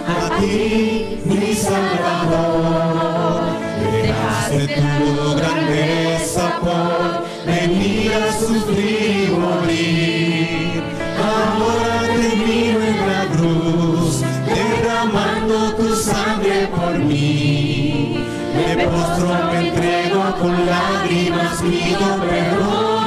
a ti, mi Salvador. Dejaste tu grandeza por venir a sufrir y morir. Ahora te miro en la cruz, derramando tu sangre por mí. Me postro, me entrego con lágrimas, pido perdón.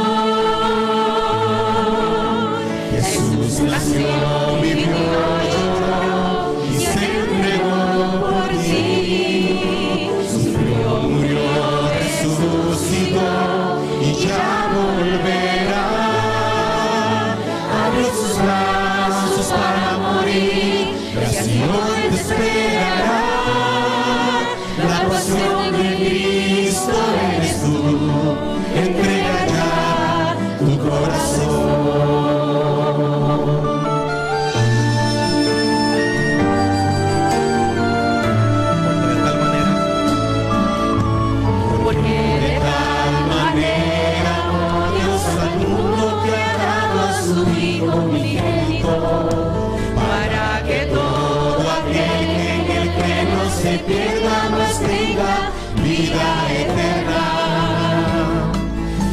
Jesús nació, vivió, lloró y se entregó por ti. Sufrió, murió, resucitó y ya volverá. Abrió sus brazos para morir y así hoy te esperará. La pasión de Cristo eres tú, entrega ya tu corazón. Porque de tal manera amó Dios al mundo que ha dado a su Hijo unigénito, para que todo aquel que en él cree no se pierda, mas tenga vida eterna.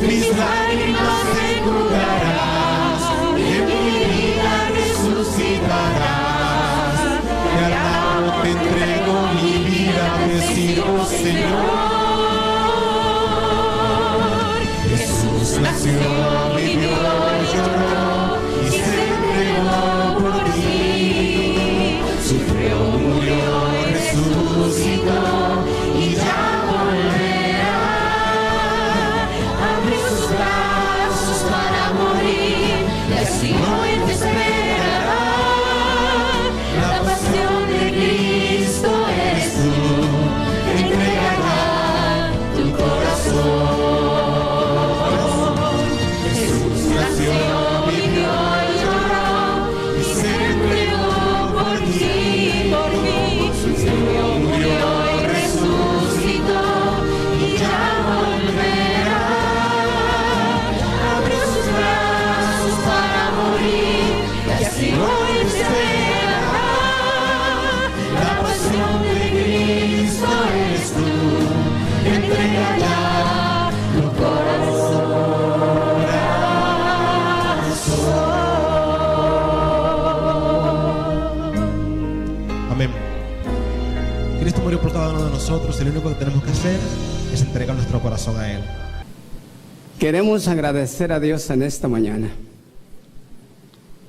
Mis lágrimas enjugarás, en mi vida resucitarás. Te alabo, te entrego mi vida, te sirvo, Señor. Jesús nació, vivió, lloró y se entregó por ti. Sufrió, murió, resucitó y ya volverá. Abrió sus brazos para morir y así hoy te esperará. La pasión de Cristo eres tú, entregará tu corazón. Jesús nació, vivió y lloró y se entregó por ti, por mí. Sufrió, murió y resucitó y ya volverá. Abrió sus brazos para morir y así hoy te esperará. La pasión de Cristo eres tú, entrega ya tu corazón. Amén. Cristo murió por cada uno de nosotros y lo único que tenemos que hacer es entregar nuestro corazón a Él. Queremos agradecer a Dios en esta mañana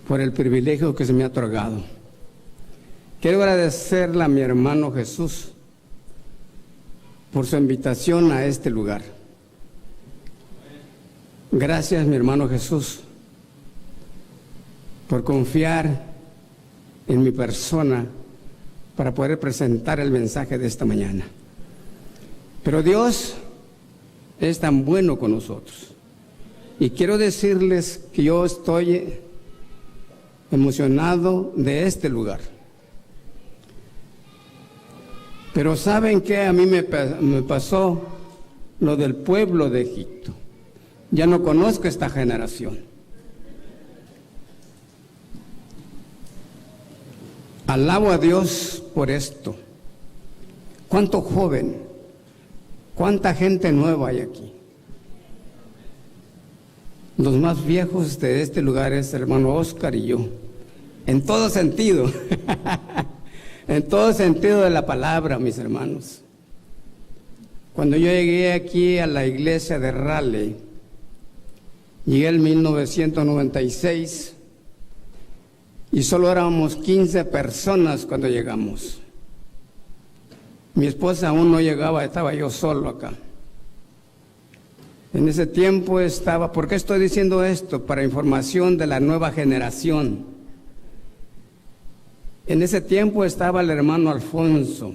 por el privilegio que se me ha otorgado. Quiero agradecerle a mi hermano Jesús por su invitación a este lugar. Gracias, mi hermano Jesús, por confiar en mi persona para poder presentar el mensaje de esta mañana. Pero Dios es tan bueno con nosotros. Y quiero decirles que yo estoy emocionado de este lugar. Pero ¿saben qué? A mí me pasó lo del pueblo de Egipto. Ya no conozco esta generación. Alabo a Dios por esto. Cuánto joven, cuánta gente nueva hay aquí. Los más viejos de este lugar es el hermano Oscar y yo. En todo sentido. En todo sentido de la palabra, mis hermanos. Cuando yo llegué aquí a la iglesia de Raleigh, llegué en 1996 y solo éramos 15 personas cuando llegamos. Mi esposa aún no llegaba, estaba yo solo acá. En ese tiempo estaba, ¿por qué estoy diciendo esto? Para información de la nueva generación. En ese tiempo estaba el hermano Alfonso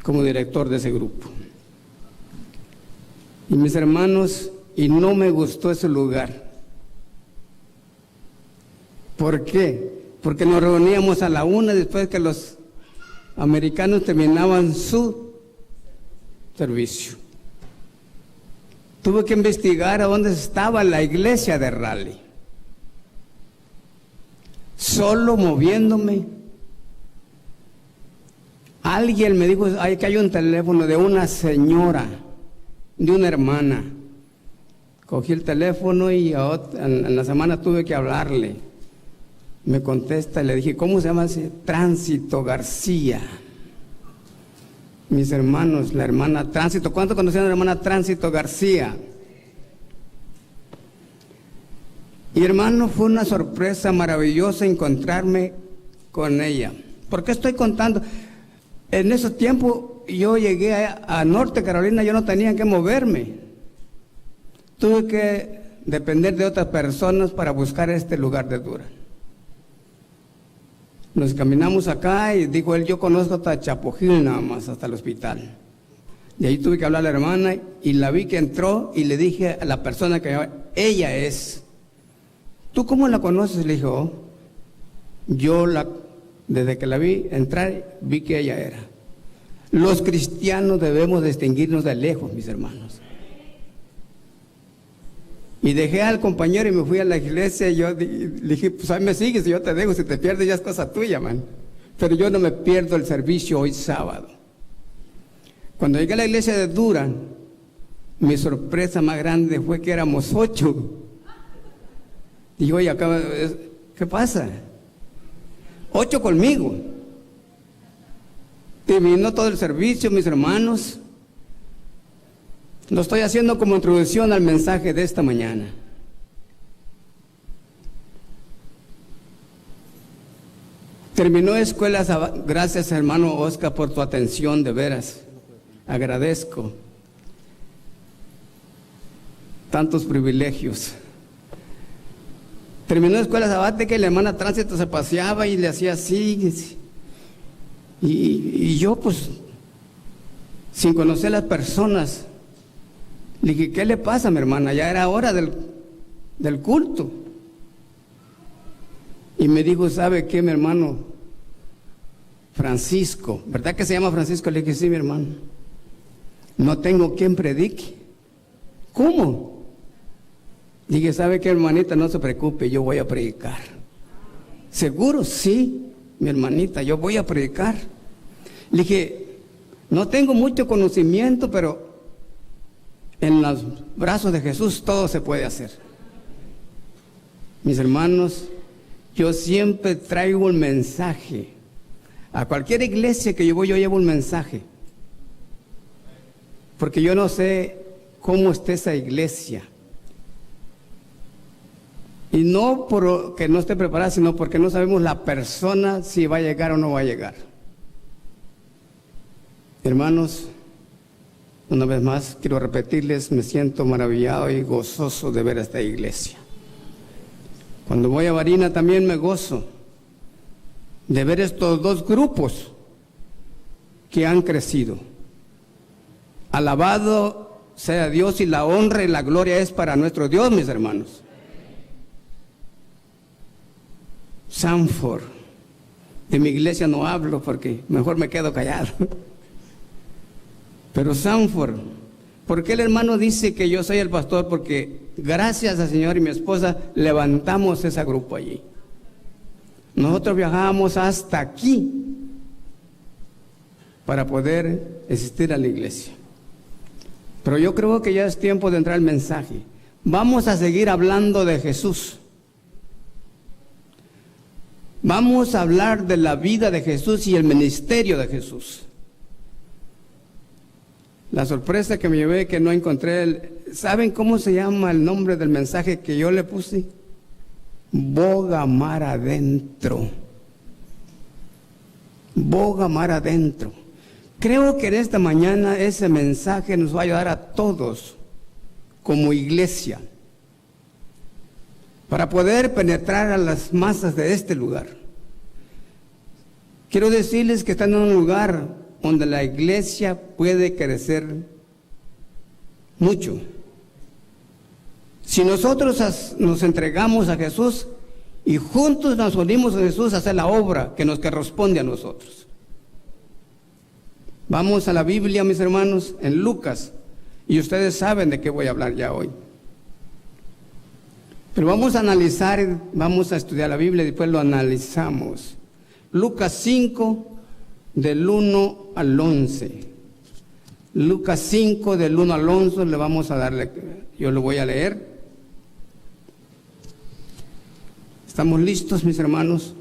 como director de ese grupo. Y mis hermanos, y no me gustó ese lugar. ¿Por qué? Porque nos reuníamos a la 1 después que los americanos terminaban su servicio. Tuve que investigar a dónde estaba la iglesia de Raleigh. solo moviéndome. Alguien me dijo que hay un teléfono de una señora, de una hermana. Cogí el teléfono y en la semana tuve que hablarle. Me contesta y le dije, ¿cómo se llama ese? Tránsito García. Mis hermanos, la hermana Tránsito. ¿Cuánto conocían a la hermana Tránsito García? Y hermano, fue una sorpresa maravillosa encontrarme con ella. ¿Por qué estoy contando? En ese tiempo yo llegué a Norte Carolina, yo no tenía que moverme. Tuve que depender de otras personas para buscar este lugar de Durán. Nos caminamos acá y dijo él, yo conozco hasta Chapojil nada más, hasta el hospital. Y ahí tuve que hablar a la hermana y la vi que entró y le dije a la persona que ella es. ¿Tú cómo la conoces? Le dijo, desde que la vi entrar, vi que ella era. Los cristianos debemos distinguirnos de lejos, mis hermanos. Y dejé al compañero y me fui a la iglesia y yo le dije, pues ahí me sigues y yo te dejo, si te pierdes ya es cosa tuya, man. Pero yo no me pierdo el servicio hoy sábado. Cuando llegué a la iglesia de Durán, mi sorpresa más grande fue que éramos 8. Digo, oye, acá, ¿qué pasa? 8 conmigo. Terminó todo el servicio, mis hermanos. Lo estoy haciendo como introducción al mensaje de esta mañana. Terminó escuela, gracias hermano Oscar por tu atención, de veras. Agradezco. Tantos privilegios. Terminó escuela sabática y la hermana Tránsito se paseaba y le hacía así. Y yo pues, sin conocer a las personas, le dije, ¿qué le pasa, mi hermana? Ya era hora del culto. Y me dijo, ¿sabe qué, mi hermano? Francisco, ¿verdad que se llama Francisco? Le dije, sí, mi hermano. No tengo quien predique. ¿Cómo? Dije, ¿sabe qué, hermanita? No se preocupe, yo voy a predicar. ¿Seguro? Sí, mi hermanita, yo voy a predicar. Le dije, no tengo mucho conocimiento, pero en los brazos de Jesús todo se puede hacer. Mis hermanos, yo siempre traigo un mensaje. A cualquier iglesia que yo voy, yo llevo un mensaje. Porque yo no sé cómo está esa iglesia. Y no porque no esté preparada, sino porque no sabemos la persona si va a llegar o no va a llegar. Hermanos, una vez más quiero repetirles, me siento maravillado y gozoso de ver a esta iglesia. Cuando voy a Varina también me gozo de ver estos dos grupos que han crecido. Alabado sea Dios, y la honra y la gloria es para nuestro Dios, mis hermanos. Sanford, de mi iglesia no hablo porque mejor me quedo callado. Pero Sanford, ¿por qué el hermano dice que yo soy el pastor? Porque gracias al Señor y mi esposa levantamos ese grupo allí. Nosotros viajábamos hasta aquí para poder asistir a la iglesia. Pero yo creo que ya es tiempo de entrar al mensaje. Vamos a seguir hablando de Jesús. Vamos a hablar de la vida de Jesús y el ministerio de Jesús. La sorpresa que me llevé que no encontré, ¿saben cómo se llama el nombre del mensaje que yo le puse? Boga mar adentro. Boga mar adentro. Creo que en esta mañana ese mensaje nos va a ayudar a todos como iglesia para poder penetrar a las masas de este lugar. Quiero decirles que están en un lugar donde la iglesia puede crecer mucho. Si nosotros nos entregamos a Jesús y juntos nos unimos a Jesús a hacer la obra que nos corresponde a nosotros. Vamos a la Biblia, mis hermanos, en Lucas, y ustedes saben de qué voy a hablar ya hoy. Pero vamos a analizar, vamos a estudiar la Biblia y después lo analizamos. Lucas 5, del 1 al 11. Lucas 5, del 1 al 11, le vamos a darle, yo lo voy a leer. ¿Estamos listos, mis hermanos?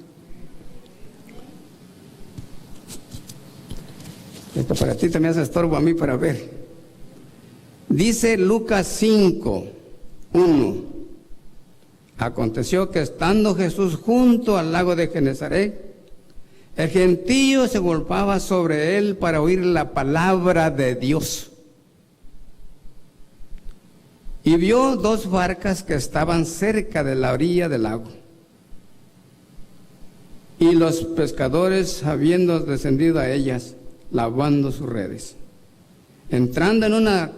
Esto para ti también hace estorbo a mí para ver. Dice Lucas 5, 1. Aconteció que estando Jesús junto al lago de Genesaret, el gentío se golpeaba sobre él para oír la palabra de Dios. Y vio dos barcas que estaban cerca de la orilla del lago. Y los pescadores, habiendo descendido a ellas, lavando sus redes. Entrando en una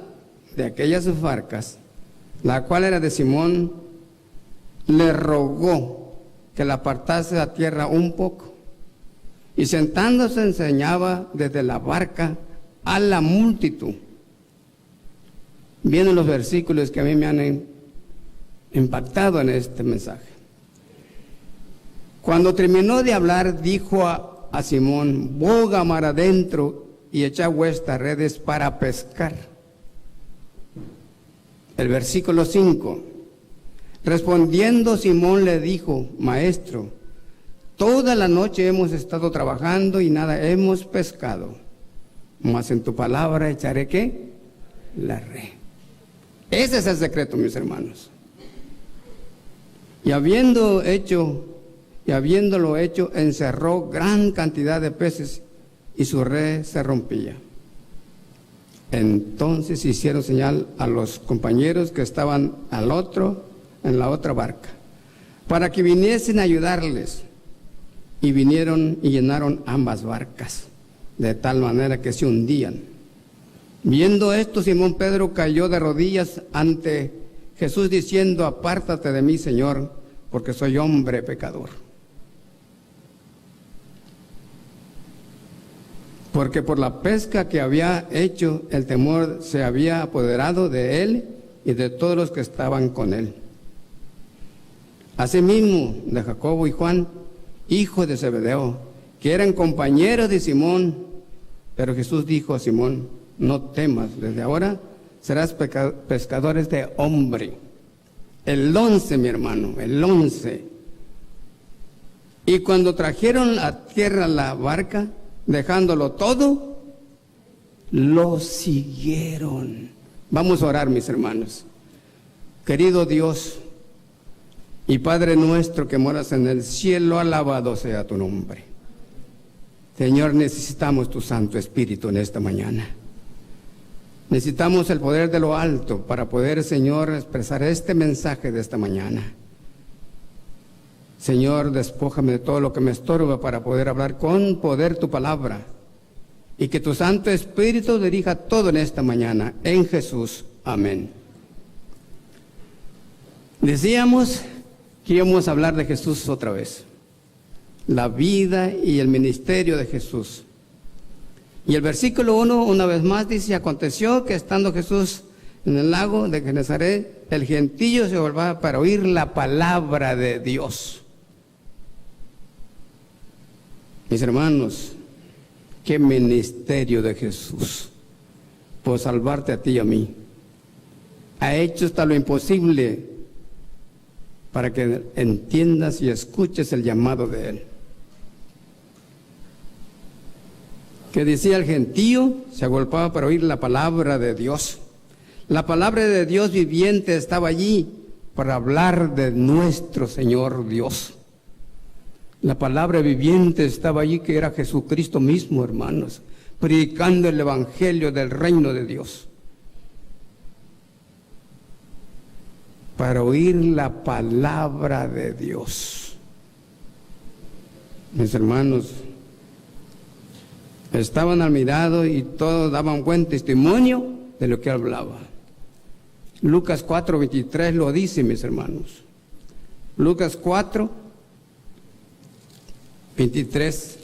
de aquellas barcas, la cual era de Simón, le rogó que la apartase a tierra un poco. Y sentándose enseñaba desde la barca a la multitud. Vienen los versículos que a mí me han impactado en este mensaje. Cuando terminó de hablar, dijo a Simón: boga mar adentro y echa vuestras redes para pescar. El versículo 5. Respondiendo Simón le dijo: Maestro, toda la noche hemos estado trabajando y nada hemos pescado, mas en tu palabra echaré ¿qué? La red. Ese es el secreto, mis hermanos. Y habiéndolo hecho, encerró gran cantidad de peces y su red se rompía. Entonces hicieron señal a los compañeros que estaban en la otra barca, para que viniesen a ayudarles. Y vinieron y llenaron ambas barcas, de tal manera que se hundían. Viendo esto, Simón Pedro cayó de rodillas ante Jesús, diciendo: apártate de mí, Señor, porque soy hombre pecador. Porque por la pesca que había hecho, el temor se había apoderado de él y de todos los que estaban con él. Asimismo, de Jacobo y Juan, hijo de Zebedeo, que eran compañeros de Simón. Pero Jesús dijo a Simón: no temas, desde ahora serás pescadores de hombre. El 11, mi hermano, el 11. Y cuando trajeron a tierra la barca, dejándolo todo, lo siguieron. Vamos a orar, mis hermanos. Querido Dios y Padre nuestro que moras en el cielo, alabado sea tu nombre. Señor, necesitamos tu Santo Espíritu en esta mañana. Necesitamos el poder de lo alto para poder, Señor, expresar este mensaje de esta mañana. Señor, despójame de todo lo que me estorba para poder hablar con poder tu palabra. Y que tu Santo Espíritu dirija todo en esta mañana. En Jesús. Amén. Decíamos que íbamos a hablar de Jesús otra vez. La vida y el ministerio de Jesús. Y el versículo 1 una vez más dice: aconteció que estando Jesús en el lago de Genesaret, el gentío se volvía para oír la palabra de Dios. Mis hermanos, qué ministerio de Jesús por salvarte a ti y a mí. Ha hecho hasta lo imposible para que entiendas y escuches el llamado de Él. Que decía: el gentío se agolpaba para oír la palabra de Dios. La palabra de Dios viviente estaba allí para hablar de nuestro Señor Dios. La palabra viviente estaba allí, que era Jesucristo mismo, hermanos, predicando el evangelio del reino de Dios. Para oír la palabra de Dios. Mis hermanos, estaban al mirado y todos daban buen testimonio de lo que hablaba. Lucas 4:23 lo dice, mis hermanos. Lucas 4:23.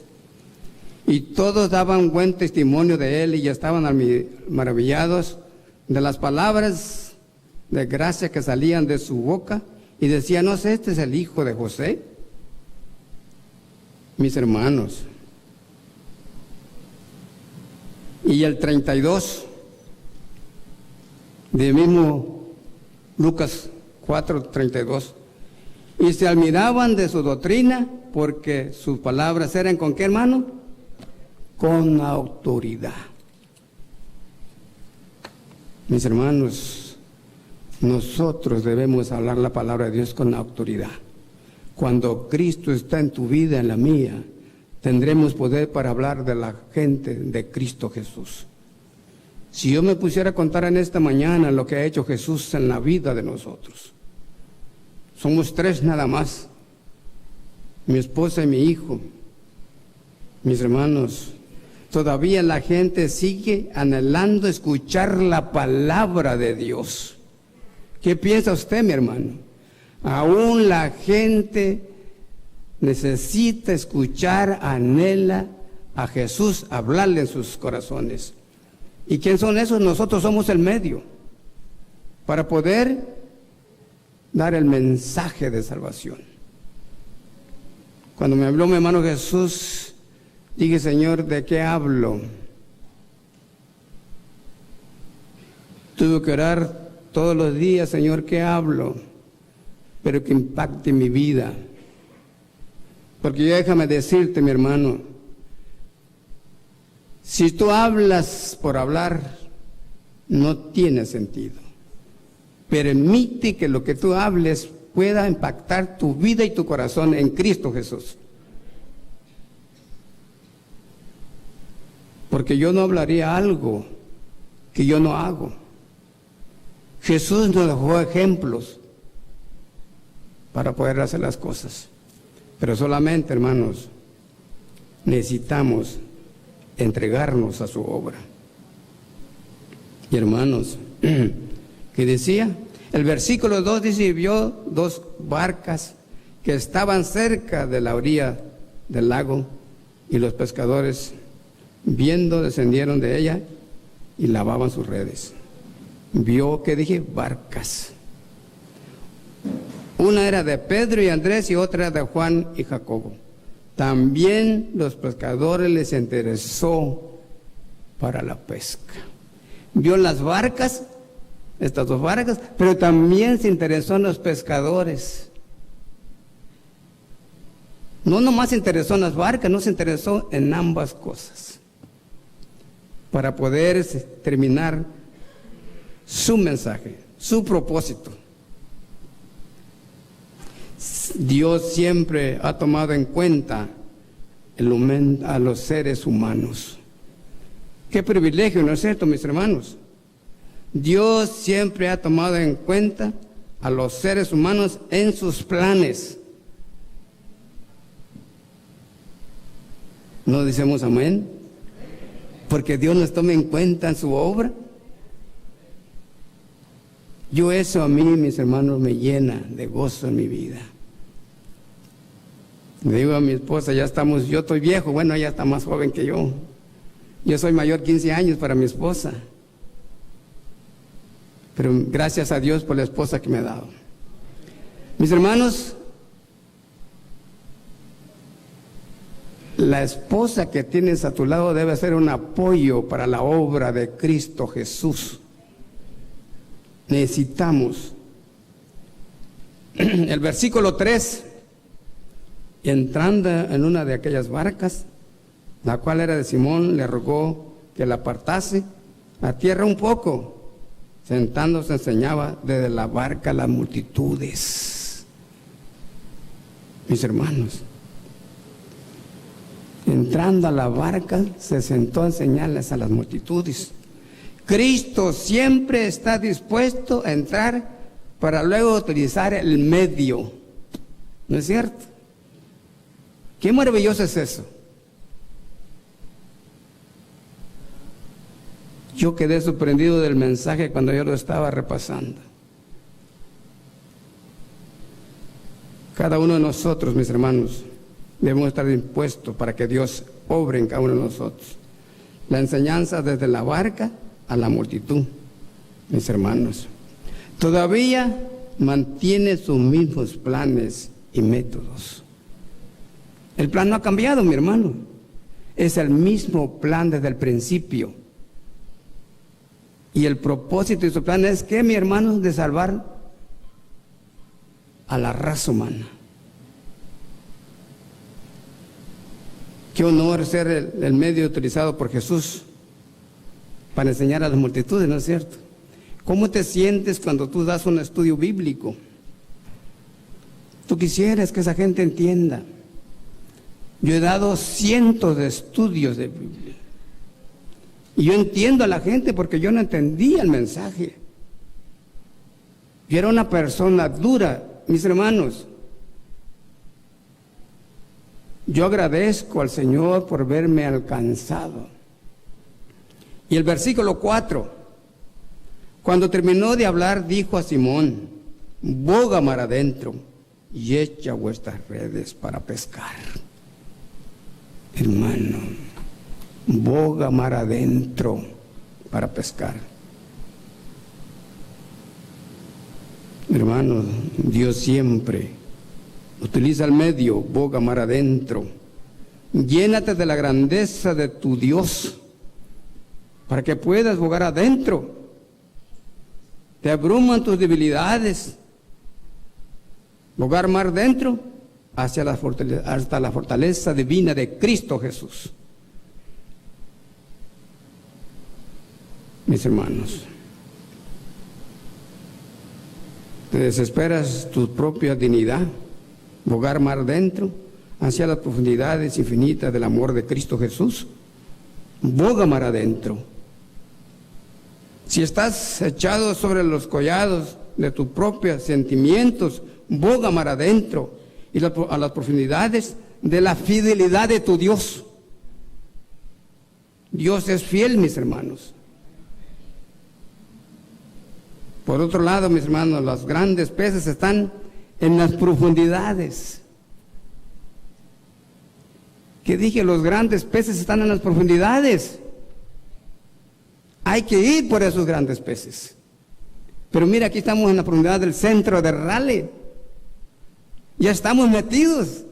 Y todos daban buen testimonio de él y estaban maravillados de las palabras de gracia que salían de su boca, y decía, ¿no sé, este es el hijo de José? Mis hermanos. Y el 32, de mismo Lucas 4:32. Y se admiraban de su doctrina, porque sus palabras eran ¿con qué, hermano? Con autoridad. Mis hermanos, nosotros debemos hablar la palabra de Dios con autoridad. Cuando Cristo está en tu vida, en la mía, tendremos poder para hablar de la gente de Cristo Jesús. Si yo me pusiera a contar en esta mañana lo que ha hecho Jesús en la vida de nosotros, somos 3 nada más, mi esposa y mi hijo. Mis hermanos, todavía la gente sigue anhelando escuchar la palabra de Dios. ¿Qué piensa usted, mi hermano? Aún la gente necesita escuchar, anhela a Jesús hablarle en sus corazones. ¿Y quién son esos? Nosotros somos el medio para poder dar el mensaje de salvación. Cuando me habló mi hermano Jesús, dije, Señor, ¿de qué hablo? Tuve que orar todos los días, Señor, ¿qué hablo? Pero que impacte mi vida. Porque déjame decirte, mi hermano, si tú hablas por hablar, no tiene sentido. Permite que lo que tú hables pueda impactar tu vida y tu corazón en Cristo Jesús. Porque yo no hablaría algo que yo no hago. Jesús nos dejó ejemplos para poder hacer las cosas. Pero solamente, hermanos, necesitamos entregarnos a su obra. Y hermanos, ¿qué decía? El versículo 2 dice, y vio 2 barcas que estaban cerca de la orilla del lago, y los pescadores, viendo, descendieron de ella y lavaban sus redes. Vio, ¿qué dije? Barcas. Una era de Pedro y Andrés y otra de Juan y Jacobo. También los pescadores les interesó para la pesca. Vio las barcas, estas 2 barcas, pero también se interesó en los pescadores. No nomás se interesó en las barcas, no se interesó en ambas cosas. Para poder terminar su mensaje, su propósito. Dios siempre ha tomado en cuenta a los seres humanos. Qué privilegio, ¿no es cierto, mis hermanos? Dios siempre ha tomado en cuenta a los seres humanos en sus planes. ¿No decimos amén? Porque Dios nos toma en cuenta en su obra. Yo eso a mí, mis hermanos, me llena de gozo en mi vida. Le digo a mi esposa, yo estoy viejo, bueno, ella está más joven que yo. Yo soy mayor 15 años para mi esposa. Pero gracias a Dios por la esposa que me ha dado. Mis hermanos, la esposa que tienes a tu lado debe ser un apoyo para la obra de Cristo Jesús. Necesitamos. El versículo 3, entrando en una de aquellas barcas, la cual era de Simón, le rogó que la apartase a tierra un poco. Sentándose enseñaba desde la barca a las multitudes. Mis hermanos, entrando a la barca, se sentó a enseñarles a las multitudes. Cristo siempre está dispuesto a entrar para luego utilizar el medio. ¿No es cierto? Qué maravilloso es eso. Yo quedé sorprendido del mensaje cuando yo lo estaba repasando. Cada uno de nosotros, mis hermanos, debemos estar dispuestos para que Dios obre en cada uno de nosotros. La enseñanza desde la barca a la multitud, mis hermanos. Todavía mantiene sus mismos planes y métodos. El plan no ha cambiado, mi hermano. Es el mismo plan desde el principio. Y el propósito de su plan es que, mi hermano, de salvar a la raza humana. Qué honor ser el medio utilizado por Jesús para enseñar a las multitudes, ¿no es cierto? ¿Cómo te sientes cuando tú das un estudio bíblico? Tú quisieras que esa gente entienda. Yo he dado cientos de estudios de Biblia. Y yo entiendo a la gente porque yo no entendía el mensaje. Yo era una persona dura, mis hermanos. Yo agradezco al Señor por verme alcanzado. Y el versículo 4, cuando terminó de hablar, dijo a Simón: boga mar adentro y echa vuestras redes para pescar. Hermano, boga mar adentro para pescar. Hermano, Dios siempre utiliza el medio, boga mar adentro. Llénate de la grandeza de tu Dios para que puedas bogar adentro. Te abruman tus debilidades. Bogar mar dentro hasta la fortaleza divina de Cristo Jesús. Mis hermanos, te desesperas tu propia dignidad, bogar mar dentro hacia las profundidades infinitas del amor de Cristo Jesús. Boga mar adentro. Si estás echado sobre los collados de tus propios sentimientos, boga mar adentro y a las profundidades de la fidelidad de tu Dios. Dios es fiel, mis hermanos. Por otro lado, mis hermanos, los grandes peces están en las profundidades. ¿Qué dije? Los grandes peces están en las profundidades. Hay que ir por esos grandes peces. Pero mira, aquí estamos en la profundidad del centro de Raleigh. Ya estamos metidos.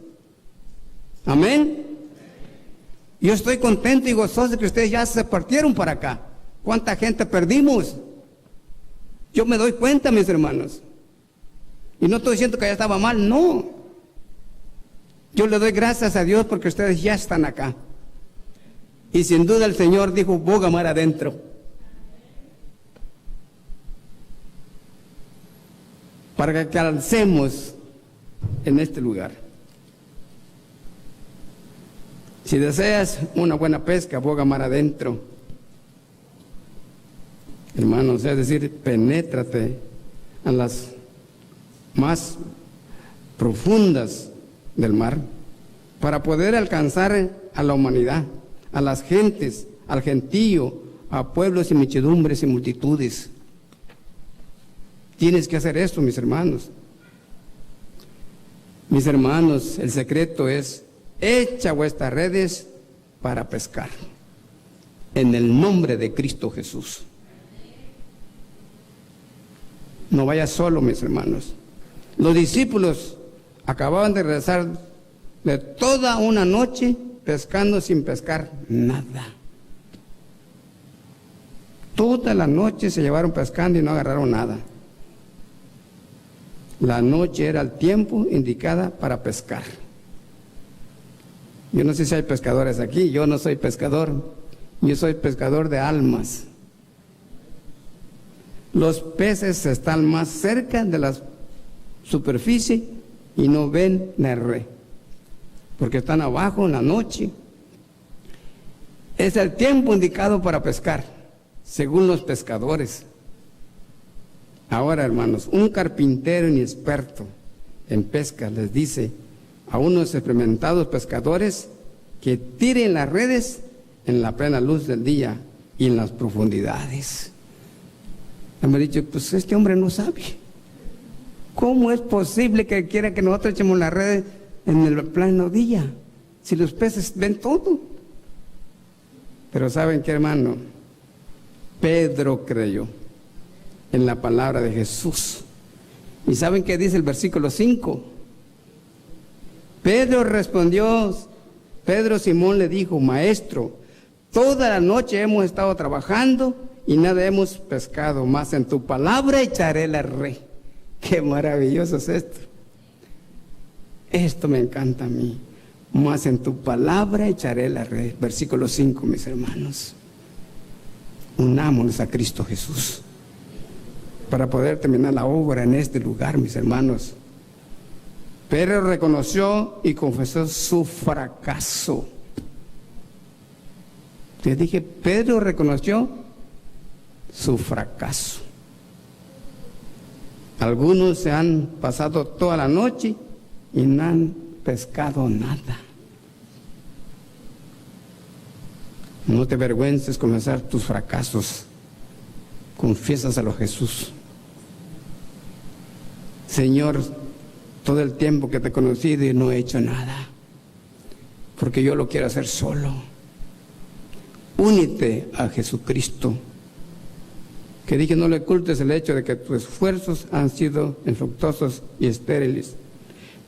Amén. Yo estoy contento y gozoso de que ustedes ya se partieron para acá. ¿Cuánta gente perdimos? Yo me doy cuenta, mis hermanos. Y no estoy diciendo que ya estaba mal, no. Yo le doy gracias a Dios porque ustedes ya están acá. Y sin duda el Señor dijo, boga mar adentro. Para que alcemos en este lugar. Si deseas una buena pesca, boga mar adentro. Hermanos, es decir, penétrate en las más profundas del mar para poder alcanzar a la humanidad, a las gentes, al gentío, a pueblos y muchedumbres y multitudes. Tienes que hacer esto, mis hermanos. Mis hermanos, el secreto es: echa vuestras redes para pescar. En el nombre de Cristo Jesús. No vayas solo, mis hermanos. Los discípulos acababan de regresar de toda una noche pescando sin pescar nada. Toda la noche se llevaron pescando y no agarraron nada. La noche era el tiempo indicada para pescar. Yo no sé si hay pescadores aquí, yo no soy pescador, yo soy pescador de almas. Los peces están más cerca de la superficie y no ven la red, porque están abajo en la noche. Es el tiempo indicado para pescar, según los pescadores. Ahora, hermanos, un carpintero inexperto en pesca les dice a unos experimentados pescadores que tiren las redes en la plena luz del día y en las profundidades. Me ha dicho, pues este hombre no sabe. ¿Cómo es posible que quiera que nosotros echemos las redes en el pleno día? Si los peces ven todo. Pero ¿saben qué, hermano? Pedro creyó en la palabra de Jesús ¿Y saben qué dice el versículo 5? Pedro Simón le dijo: Maestro, toda la noche hemos estado trabajando y nada hemos pescado, mas en tu palabra echaré la red. Qué maravilloso es esto. Esto me encanta a mí. Mas en tu palabra echaré la red. Versículo 5, mis hermanos. Unámonos a Cristo Jesús para poder terminar la obra en este lugar, mis hermanos. Pedro reconoció y confesó su fracaso. Te dije, Pedro reconoció su fracaso. Algunos se han pasado toda la noche y no han pescado nada. No te avergüences confesar tus fracasos. Confiésaselo a Jesús. Señor, todo el tiempo que te he conocido y no he hecho nada, porque yo lo quiero hacer solo. Únete a Jesucristo. Que dije, no le ocultes el hecho de que tus esfuerzos han sido infructuosos y estériles.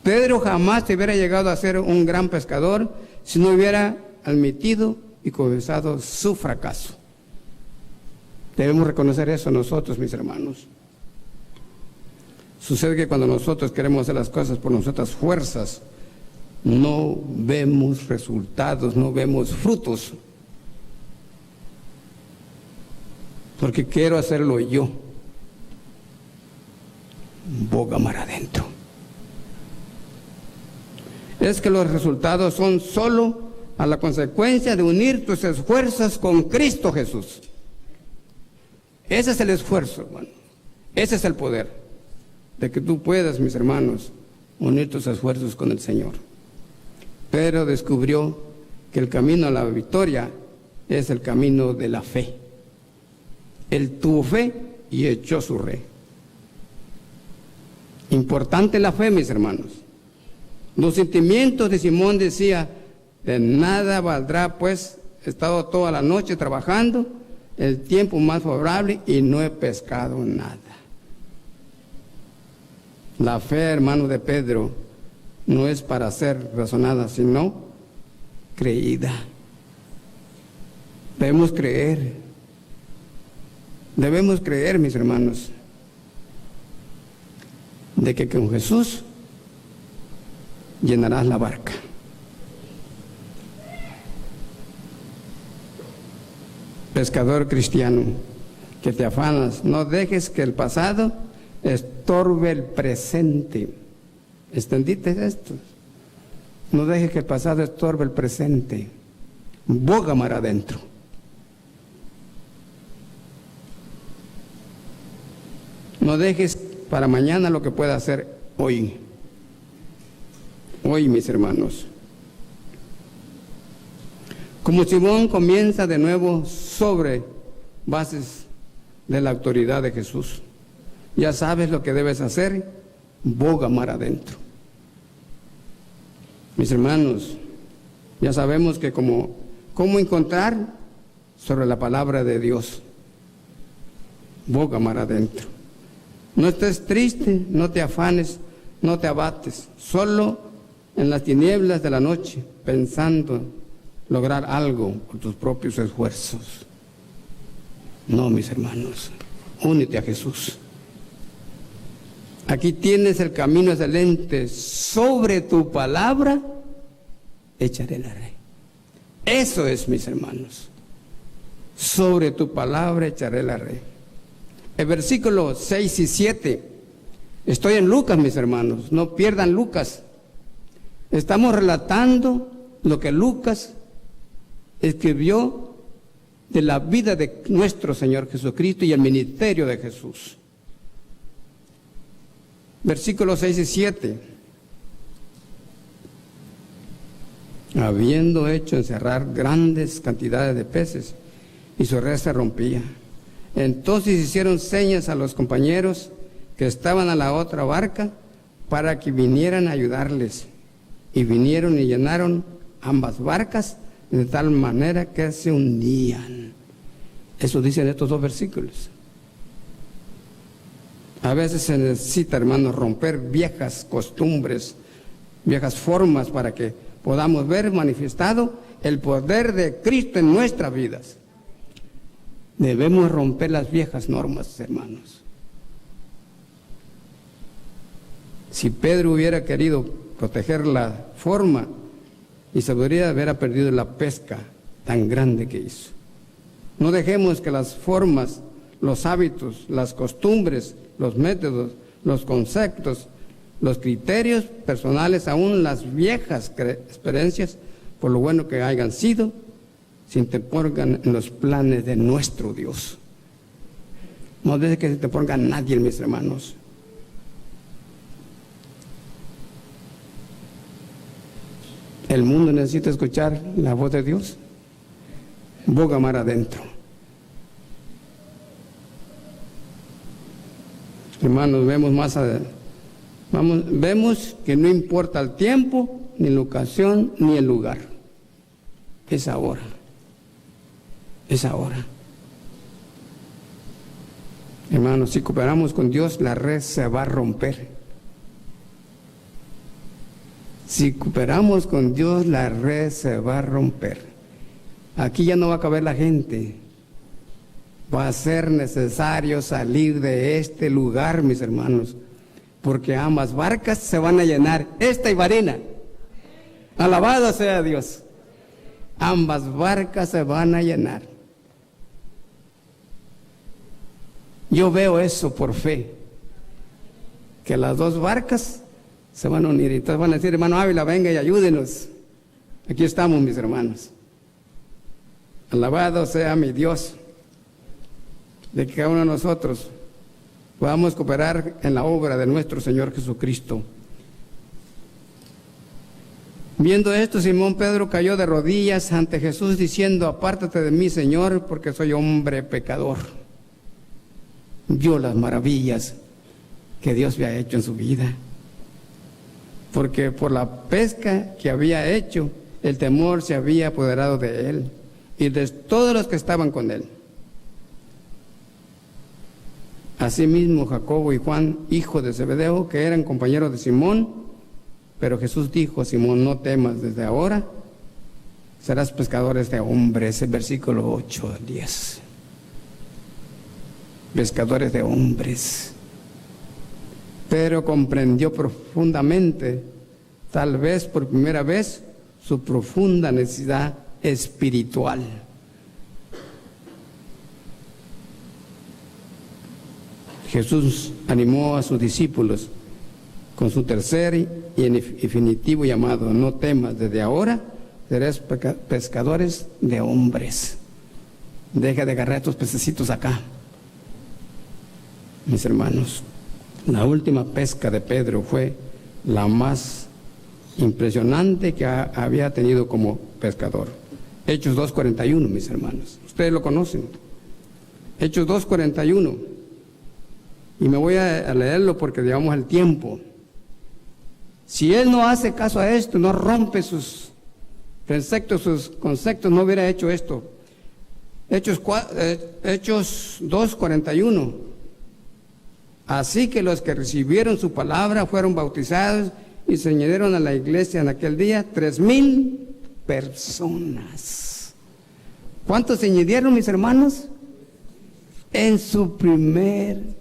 Pedro jamás te hubiera llegado a ser un gran pescador si no hubiera admitido y confesado su fracaso. Debemos reconocer eso nosotros, mis hermanos. Sucede que cuando nosotros queremos hacer las cosas por nuestras fuerzas, no vemos resultados, no vemos frutos. Porque quiero hacerlo yo. Boga mar adentro. Es que los resultados son solo a la consecuencia de unir tus esfuerzos con Cristo Jesús. Ese es el esfuerzo, hermano. Ese es el poder de que tú puedas, mis hermanos, unir tus esfuerzos con el Señor. Pedro descubrió que el camino a la victoria es el camino de la fe. Él tuvo fe y echó su red. Importante la fe, mis hermanos. Los sentimientos de Simón decía: de nada valdrá, pues he estado toda la noche trabajando, el tiempo más favorable y no he pescado nada. La fe, hermano de Pedro, no es para ser razonada, sino creída. Debemos creer, mis hermanos, de que con Jesús llenarás la barca. Pescador cristiano, que te afanas, no dejes que el pasado estorbe el presente. ¿Entendiste esto? No dejes que el pasado estorbe el presente. Boga mar adentro. No dejes para mañana lo que pueda hacer hoy. Hoy, mis hermanos. Como Simón comienza de nuevo sobre bases de la autoridad de Jesús. Ya sabes lo que debes hacer, boga mar adentro. Mis hermanos, ya sabemos que cómo encontrar sobre la palabra de Dios. Boga mar adentro. No estés triste, no te afanes, no te abates, solo en las tinieblas de la noche, pensando lograr algo por tus propios esfuerzos. No, mis hermanos, únete a Jesús. Aquí tienes el camino excelente. Sobre tu palabra echaré la red. Eso es, mis hermanos. Sobre tu palabra echaré la red. El versículo 6 y 7. Estoy en Lucas, mis hermanos. No pierdan Lucas. Estamos relatando lo que Lucas escribió de la vida de nuestro Señor Jesucristo y el ministerio de Jesús. Versículos 6 y 7. Habiendo hecho encerrar grandes cantidades de peces, y su red se rompía. Entonces hicieron señas a los compañeros que estaban a la otra barca para que vinieran a ayudarles. Y vinieron y llenaron ambas barcas de tal manera que se hundían. Eso dicen estos dos versículos. A veces se necesita, hermanos, romper viejas costumbres, viejas formas para que podamos ver manifestado el poder de Cristo en nuestras vidas. Debemos romper las viejas normas, hermanos. Si Pedro hubiera querido proteger la forma y sabiduría, hubiera perdido la pesca tan grande que hizo. No dejemos que las formas, los hábitos, las costumbres, los métodos, los conceptos, los criterios personales, aún las viejas experiencias, por lo bueno que hayan sido, se interpongan en los planes de nuestro Dios. No deje que se interponga nadie, mis hermanos. El mundo necesita escuchar la voz de Dios. Boga mar adentro. Hermanos, vemos que no importa el tiempo, ni la ocasión, ni el lugar. Es ahora. Es ahora. Hermanos, si cooperamos con Dios, la red se va a romper. Si cooperamos con Dios, la red se va a romper. Aquí ya no va a caber la gente. Va a ser necesario salir de este lugar, mis hermanos, porque ambas barcas se van a llenar, esta y Varina. Alabado sea Dios. Ambas barcas se van a llenar. Yo veo eso por fe, que las dos barcas se van a unir. Y todos van a decir: hermano Ávila, venga y ayúdenos. Aquí estamos, mis hermanos. Alabado sea mi Dios, de que cada uno de nosotros podamos cooperar en la obra de nuestro Señor Jesucristo. Viendo esto, Simón Pedro cayó de rodillas ante Jesús diciendo: apártate de mí, Señor, porque soy hombre pecador. Vio las maravillas que Dios había hecho en su vida, porque por la pesca que había hecho, el temor se había apoderado de él y de todos los que estaban con él. Asimismo Jacobo y Juan, hijo de Zebedeo, que eran compañeros de Simón. Pero Jesús dijo: Simón, no temas, desde ahora serás pescadores de hombres. El versículo 8 al 10. Pescadores de hombres. Pero comprendió profundamente, tal vez por primera vez, su profunda necesidad espiritual. Jesús animó a sus discípulos con su tercer y definitivo llamado: no temas, desde ahora serás pescadores de hombres. Deja de agarrar estos pececitos acá. Mis hermanos, la última pesca de Pedro fue la más impresionante que había tenido como pescador. Hechos 2:41, mis hermanos. Ustedes lo conocen. Hechos 2:41. Y me voy a leerlo porque llevamos el tiempo. Si él no hace caso a esto, no rompe sus preceptos, sus conceptos, no hubiera hecho esto. Hechos 2:41. Así que los que recibieron su palabra fueron bautizados y se añadieron a la iglesia en aquel día 3,000 personas. ¿Cuántos se añadieron, mis hermanos? En su primer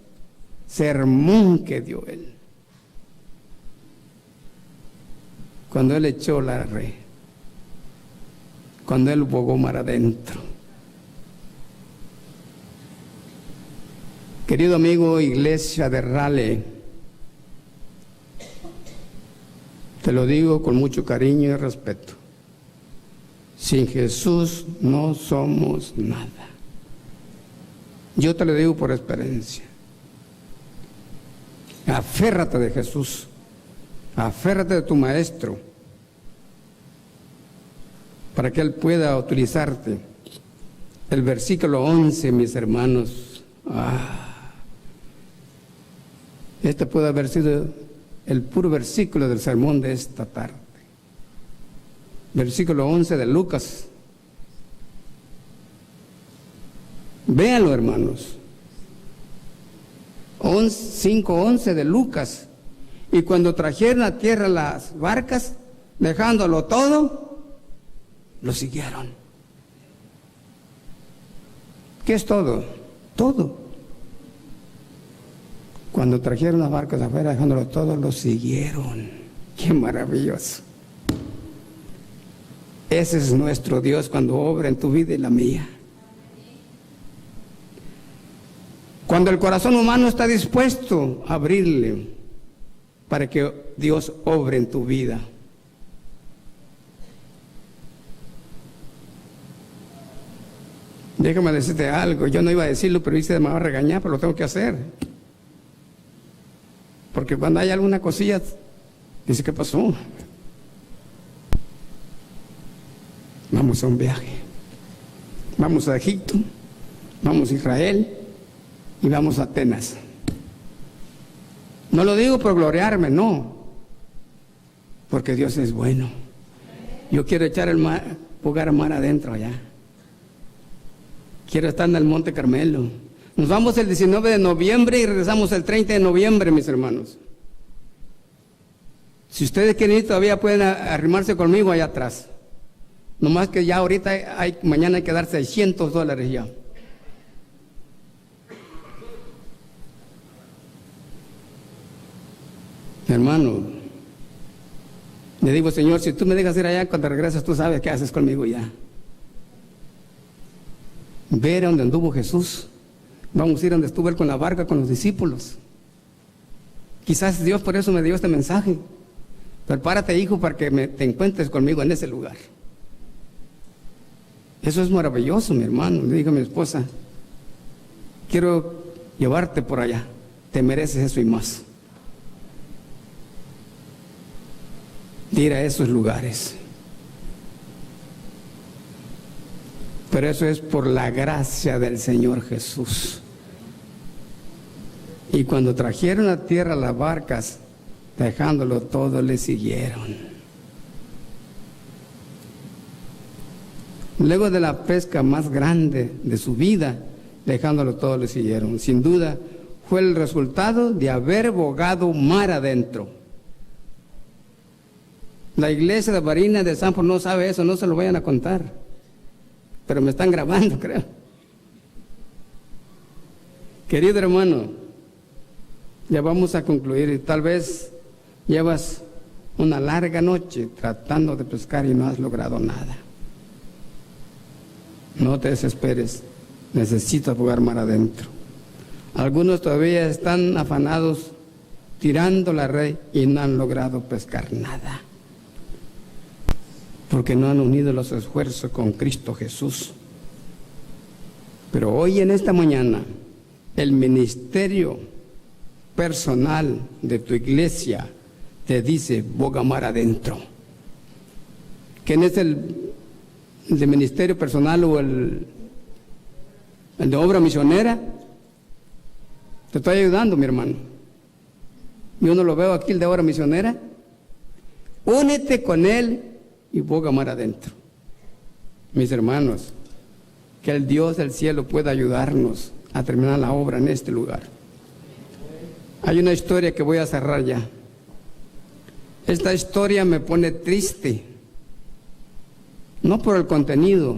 sermón que dio él. Cuando él echó la red, cuando él bogó mar adentro. Querido amigo, iglesia de Raleigh, te lo digo con mucho cariño y respeto. Sin Jesús no somos nada. Yo te lo digo por experiencia. Aférrate de Jesús. Aférrate de tu maestro, para que él pueda utilizarte. El versículo 11, mis hermanos. Este puede haber sido el puro versículo del sermón de esta tarde. Versículo 11 de Lucas. Véanlo, hermanos. 5:11 de Lucas. Y cuando trajeron a tierra las barcas, dejándolo todo, lo siguieron. ¿Qué es todo? Todo. Cuando trajeron las barcas afuera, dejándolo todo, lo siguieron. ¡Qué maravilloso! Ese es nuestro Dios cuando obra en tu vida y la mía. Cuando el corazón humano está dispuesto a abrirle para que Dios obre en tu vida. Déjame decirte algo, yo no iba a decirlo, pero dice, me va a regañar, pero lo tengo que hacer. Porque cuando hay alguna cosilla, dice, ¿qué pasó? Vamos a un viaje. Vamos a Egipto, vamos a Israel y vamos a Atenas. No lo digo por gloriarme, no. Porque Dios es bueno. Yo quiero echar el mar, jugar mar adentro allá. Quiero estar en el Monte Carmelo. Nos vamos el 19 de noviembre y regresamos el 30 de noviembre, mis hermanos. Si ustedes quieren ir, todavía pueden arrimarse conmigo allá atrás. Nomás que ya ahorita, mañana hay que dar $600 ya. Hermano, le digo, Señor, si tú me dejas ir allá, cuando regresas tú sabes qué haces conmigo ya. Ver a donde anduvo Jesús. Vamos a ir donde estuvo Él con la barca, con los discípulos. Quizás Dios por eso me dio este mensaje. Prepárate, hijo, para que te encuentres conmigo en ese lugar. Eso es maravilloso, mi hermano. Le digo a mi esposa, quiero llevarte por allá. Te mereces eso y más. De ir a esos lugares. Pero eso es por la gracia del Señor Jesús. Y cuando trajeron a tierra las barcas, dejándolo todo, le siguieron. Luego de la pesca más grande de su vida, dejándolo todo, le siguieron. Sin duda, fue el resultado de haber bogado mar adentro. La iglesia de Barinas de Sanford no sabe eso, no se lo vayan a contar. Pero me están grabando, creo. Querido hermano, ya vamos a concluir y tal vez llevas una larga noche tratando de pescar y no has logrado nada. No te desesperes, necesitas jugar mar adentro. Algunos todavía están afanados tirando la red y no han logrado pescar nada. Porque no han unido los esfuerzos con Cristo Jesús. Pero hoy en esta mañana, el ministerio personal de tu iglesia te dice, boga mar adentro. ¿Quién es el de ministerio personal o el de obra misionera? Te estoy ayudando, mi hermano. Yo no lo veo aquí, el de obra misionera. Únete con él y boga mar adentro. Mis hermanos, que el Dios del cielo pueda ayudarnos a terminar la obra en este lugar. Hay una historia que voy a cerrar ya. Esta historia me pone triste, no por el contenido,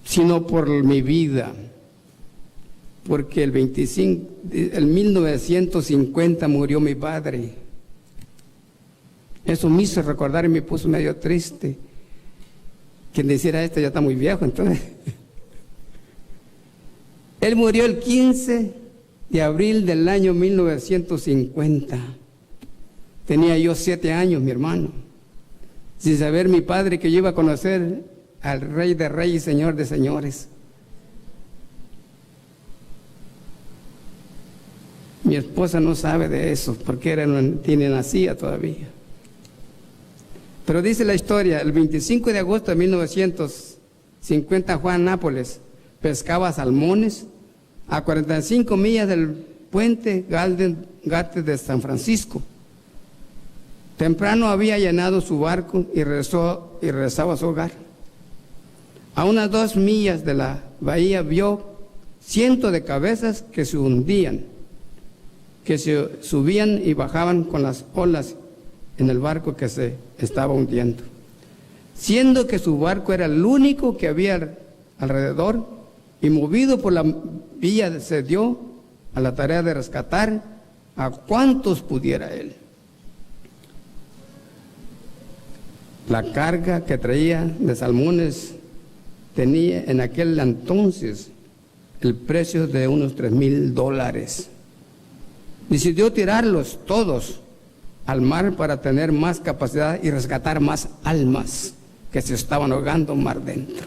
sino por mi vida. Porque el 1950 murió mi padre. Eso me hizo recordar y me puso medio triste. Quien dijera esto ya está muy viejo, entonces. Él murió el 15 de abril del año 1950. Tenía yo 7 años, mi hermano. Sin saber mi padre que yo iba a conocer al Rey de Reyes y Señor de Señores. Mi esposa no sabe de eso, porque tiene nacida todavía. Pero dice la historia, el 25 de agosto de 1950 Juan Nápoles pescaba salmones a 45 millas del puente Gate de San Francisco. Temprano había llenado su barco y regresaba a su hogar. A unas 2 millas de la bahía vio cientos de cabezas que se hundían, que se subían y bajaban con las olas en el barco que se estaba hundiendo, siendo que su barco era el único que había alrededor, y movido por la vía se dio a la tarea de rescatar a cuantos pudiera él. La carga que traía de salmones tenía en aquel entonces el precio de unos $3,000. Decidió tirarlos todos al mar para tener más capacidad y rescatar más almas que se estaban ahogando mar dentro.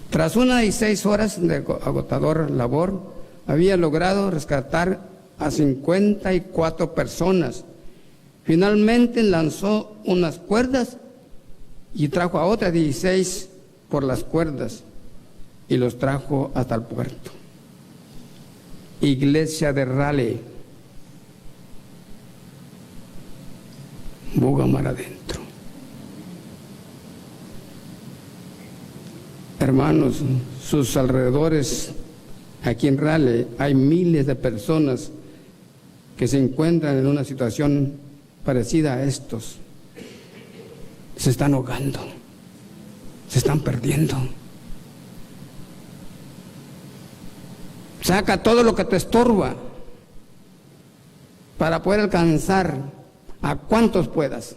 Tras 1 y 6 horas de agotador labor, había logrado rescatar a 54 personas. Finalmente lanzó unas cuerdas y trajo a otras 16 por las cuerdas y los trajo hasta el puerto. Iglesia de Raleigh, boga mar adentro. Hermanos, sus alrededores, aquí en Raleigh, hay miles de personas que se encuentran en una situación parecida a estos. Se están ahogando, se están perdiendo. Saca todo lo que te estorba para poder alcanzar a cuantos puedas.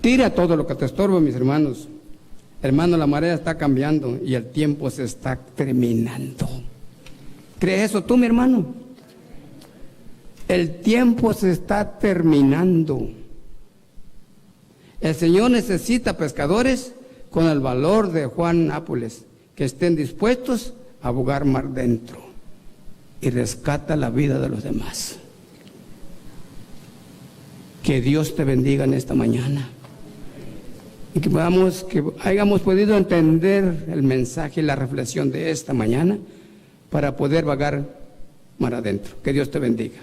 Tira todo lo que te estorba, mis hermanos. Hermano, la marea está cambiando y el tiempo se está terminando. ¿Crees eso tú, mi hermano? El tiempo se está terminando. El Señor necesita pescadores con el valor de Juan Nápoles, que estén dispuestos a bogar mar dentro y rescata la vida de los demás. Que Dios te bendiga en esta mañana y que hayamos podido entender el mensaje y la reflexión de esta mañana para poder vagar mar adentro. Que Dios te bendiga.